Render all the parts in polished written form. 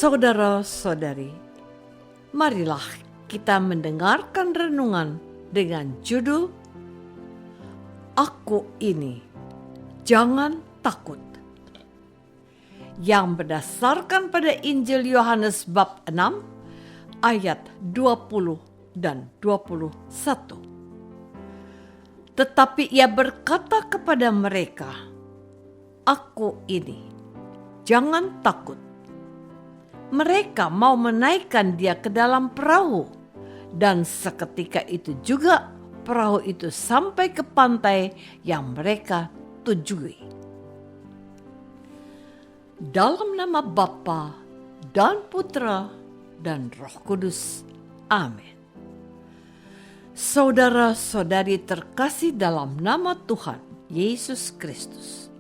Saudara-saudari, marilah kita mendengarkan renungan dengan judul Aku Ini, Jangan Takut, yang berdasarkan pada Injil Yohanes bab 6 ayat 20 dan 21. Tetapi ia berkata kepada mereka, Aku Ini, jangan takut. Mereka mau menaikkan dia ke dalam perahu, dan seketika itu juga perahu itu sampai ke pantai yang mereka tujui. Dalam nama Bapa dan Putra dan Roh Kudus. Amin. Saudara-saudari terkasih dalam nama Tuhan Yesus Kristus,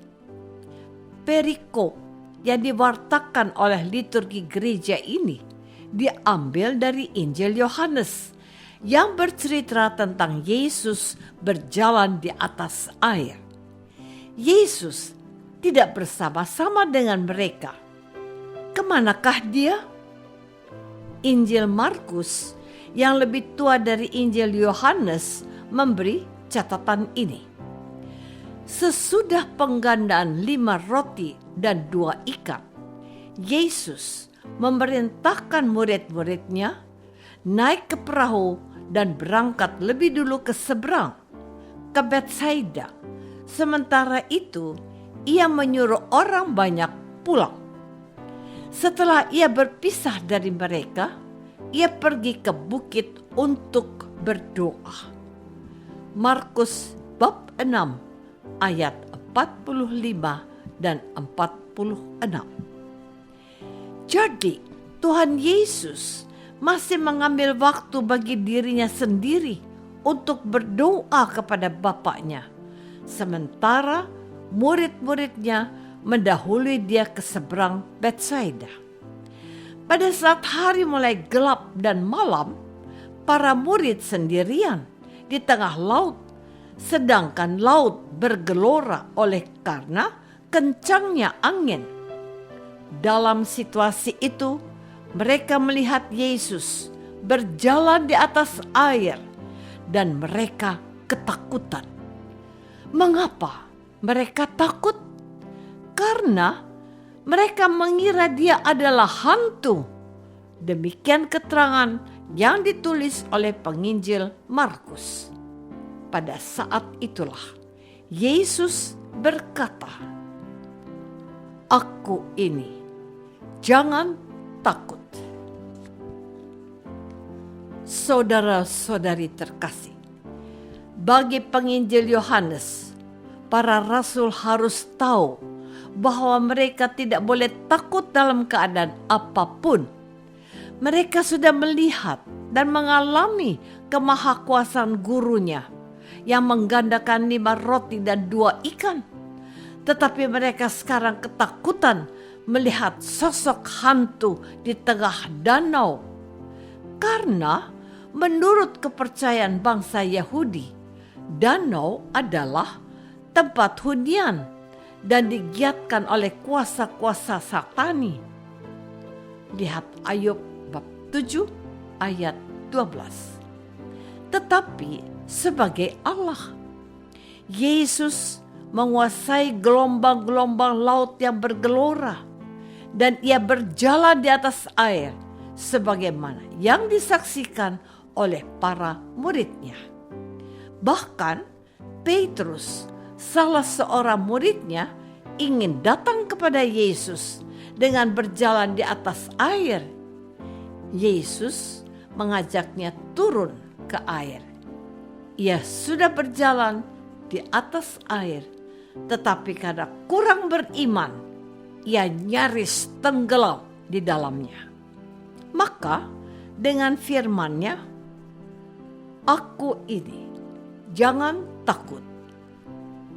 perikop yang diwartakan oleh liturgi gereja ini diambil dari Injil Yohanes yang bercerita tentang Yesus berjalan di atas air. Yesus tidak bersama-sama dengan mereka. Kemanakah dia? Injil Markus yang lebih tua dari Injil Yohanes memberi catatan ini. Sesudah penggandaan 5 roti dan 2 ikan, Yesus memerintahkan murid-muridnya naik ke perahu dan berangkat lebih dulu ke seberang, ke Betsaida. Sementara itu, ia menyuruh orang banyak pulang. Setelah ia berpisah dari mereka, ia pergi ke bukit untuk berdoa. Markus bab 6 ayat 45 dan 46. Jadi, Tuhan Yesus masih mengambil waktu bagi dirinya sendiri untuk berdoa kepada Bapaknya, sementara murid-muridnya mendahului dia ke seberang Betsaida. Pada saat hari mulai gelap dan malam, para murid sendirian di tengah laut, sedangkan laut bergelora oleh karena kencangnya angin. Dalam situasi itu, mereka melihat Yesus berjalan di atas air dan mereka ketakutan. Mengapa mereka takut? Karena mereka mengira dia adalah hantu. Demikian keterangan yang ditulis oleh penginjil Markus. Pada saat itulah Yesus berkata, Aku ini, jangan takut. Saudara-saudari terkasih, bagi penginjil Yohanes, para rasul harus tahu bahwa mereka tidak boleh takut dalam keadaan apapun. Mereka sudah melihat dan mengalami kemahakuasaan gurunya yang menggandakan 5 roti dan 2 ikan. Tetapi mereka sekarang ketakutan melihat sosok hantu di tengah danau. Karena menurut kepercayaan bangsa Yahudi, danau adalah tempat hunian dan digiatkan oleh kuasa-kuasa satani. Lihat Ayub bab 7 ayat 12. Tetapi sebagai Allah, Yesus menguasai gelombang-gelombang laut yang bergelora, dan ia berjalan di atas air sebagaimana yang disaksikan oleh para muridnya. Bahkan Petrus, salah seorang muridnya, ingin datang kepada Yesus dengan berjalan di atas air. Yesus mengajaknya turun ke air. Ia sudah berjalan di atas air, tetapi karena kurang beriman, ia nyaris tenggelam di dalamnya. Maka dengan firman-Nya, Aku ini, jangan takut.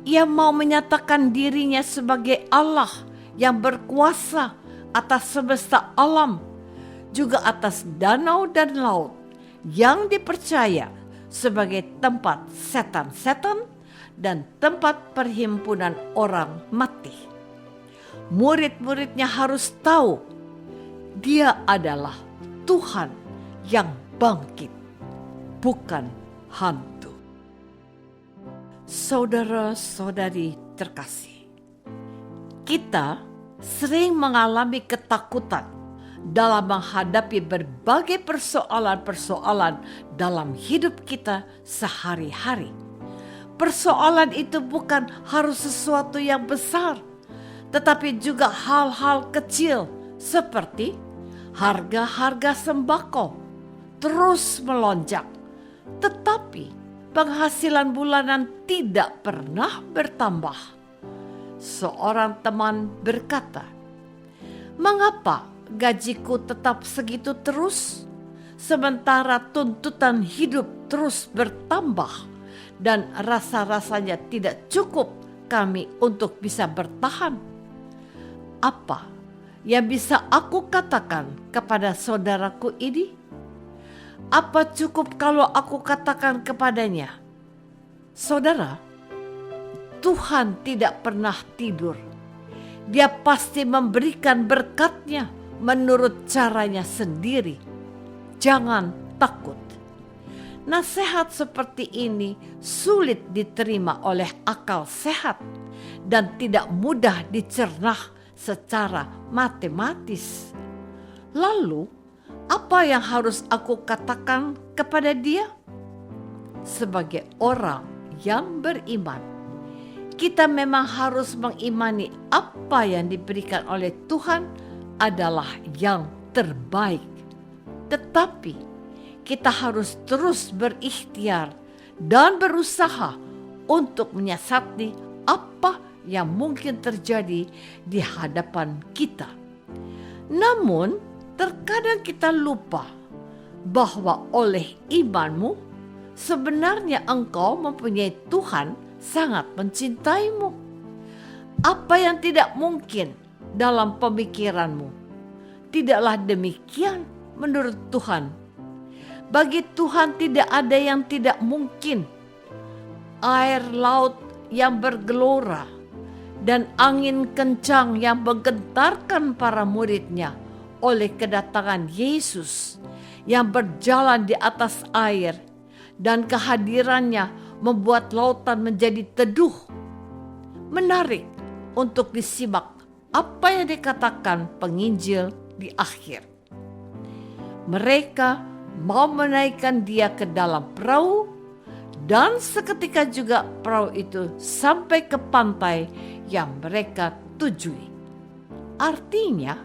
Ia mau menyatakan dirinya sebagai Allah yang berkuasa atas semesta alam, juga atas danau dan laut, yang dipercaya sebagai tempat setan-setan dan tempat perhimpunan orang mati. Murid-muridnya harus tahu Dia adalah Tuhan yang bangkit, bukan hantu. Saudara-saudari terkasih, kita sering mengalami ketakutan dalam menghadapi berbagai persoalan-persoalan dalam hidup kita sehari-hari. Persoalan itu bukan harus sesuatu yang besar, tetapi juga hal-hal kecil seperti harga-harga sembako terus melonjak, tetapi penghasilan bulanan tidak pernah bertambah. Seorang teman berkata, "Mengapa gajiku tetap segitu terus, sementara tuntutan hidup terus bertambah dan rasa-rasanya tidak cukup kami untuk bisa bertahan?" Apa yang bisa aku katakan kepada saudaraku ini? Apa cukup kalau aku katakan kepadanya, "Saudara, Tuhan tidak pernah tidur. Dia pasti memberikan berkat-Nya menurut caranya sendiri. Jangan takut." Nasihat seperti ini sulit diterima oleh akal sehat dan tidak mudah dicerna secara matematis. Lalu, apa yang harus aku katakan kepada dia? Sebagai orang yang beriman, kita memang harus mengimani apa yang diberikan oleh Tuhan adalah yang terbaik. Tetapi kita harus terus berikhtiar dan berusaha untuk menyiasati apa yang mungkin terjadi di hadapan kita. Namun, terkadang kita lupa bahwa oleh imanmu, sebenarnya engkau mempunyai Tuhan sangat mencintaimu. Apa yang tidak mungkin dalam pemikiranmu, tidaklah demikian menurut Tuhan. Bagi Tuhan tidak ada yang tidak mungkin. Air laut yang bergelora dan angin kencang yang menggentarkan para murid-Nya oleh kedatangan Yesus yang berjalan di atas air, dan kehadirannya membuat lautan menjadi teduh. Menarik untuk disimak apa yang dikatakan penginjil di akhir. Mereka mau menaikkan Dia ke dalam perahu, dan seketika juga perahu itu sampai ke pantai yang mereka tujui. Artinya,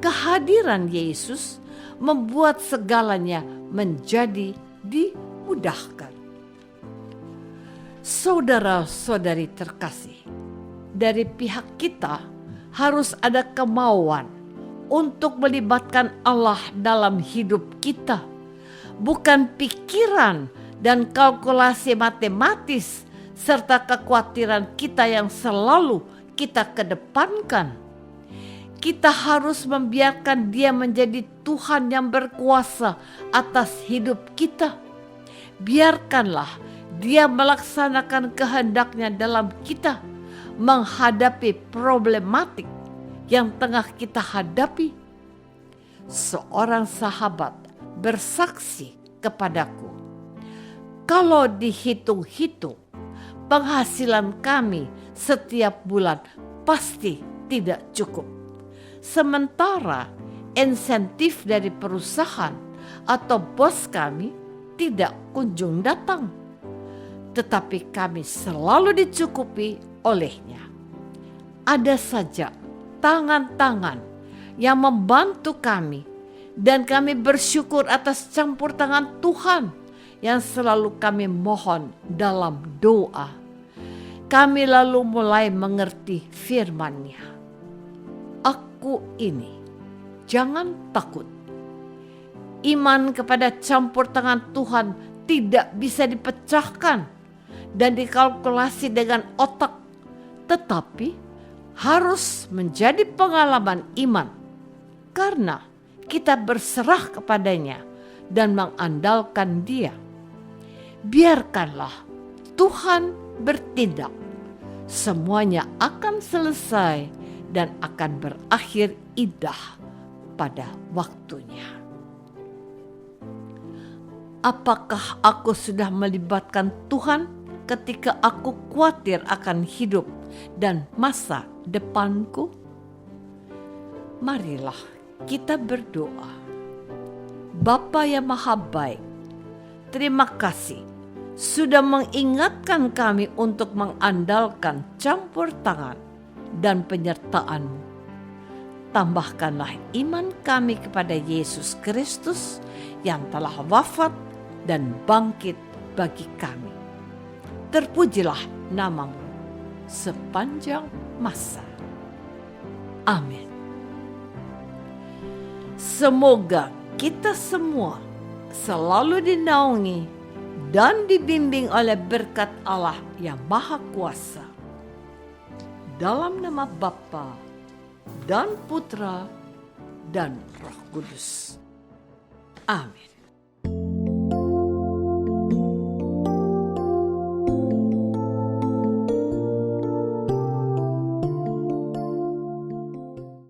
kehadiran Yesus membuat segalanya menjadi dimudahkan. Saudara-saudari terkasih, dari pihak kita harus ada kemauan untuk melibatkan Allah dalam hidup kita, bukan pikiran dan kalkulasi matematis serta kekhawatiran kita yang selalu kita kedepankan. Kita harus membiarkan Dia menjadi Tuhan yang berkuasa atas hidup kita. Biarkanlah Dia melaksanakan kehendak-Nya dalam kita, menghadapi problematik yang tengah kita hadapi. Seorang sahabat bersaksi kepadaku, "Kalau dihitung-hitung, penghasilan kami setiap bulan pasti tidak cukup. Sementara insentif dari perusahaan atau bos kami tidak kunjung datang. Tetapi kami selalu dicukupi olehnya. Ada saja tangan-tangan yang membantu kami, dan kami bersyukur atas campur tangan Tuhan yang selalu kami mohon dalam doa." Kami lalu mulai mengerti firman-Nya. "Aku ini, jangan takut." Iman kepada campur tangan Tuhan tidak bisa dipecahkan dan dikalkulasi dengan otak, tetapi harus menjadi pengalaman iman karena kita berserah kepadanya dan mengandalkan Dia. Biarkanlah Tuhan bertindak. Semuanya akan selesai dan akan berakhir indah pada waktunya. Apakah aku sudah melibatkan Tuhan ketika aku khawatir akan hidup dan masa depanku? Marilah kita berdoa. Bapa yang Maha Baik, terima kasih sudah mengingatkan kami untuk mengandalkan campur tangan dan penyertaan-Mu. Tambahkanlah iman kami kepada Yesus Kristus yang telah wafat dan bangkit bagi kami. Terpujilah nama-Mu sepanjang masa. Amin. Semoga kita semua selalu dinaungi dan dibimbing oleh berkat Allah yang Maha Kuasa. Dalam nama Bapa dan Putra dan Roh Kudus. Amin.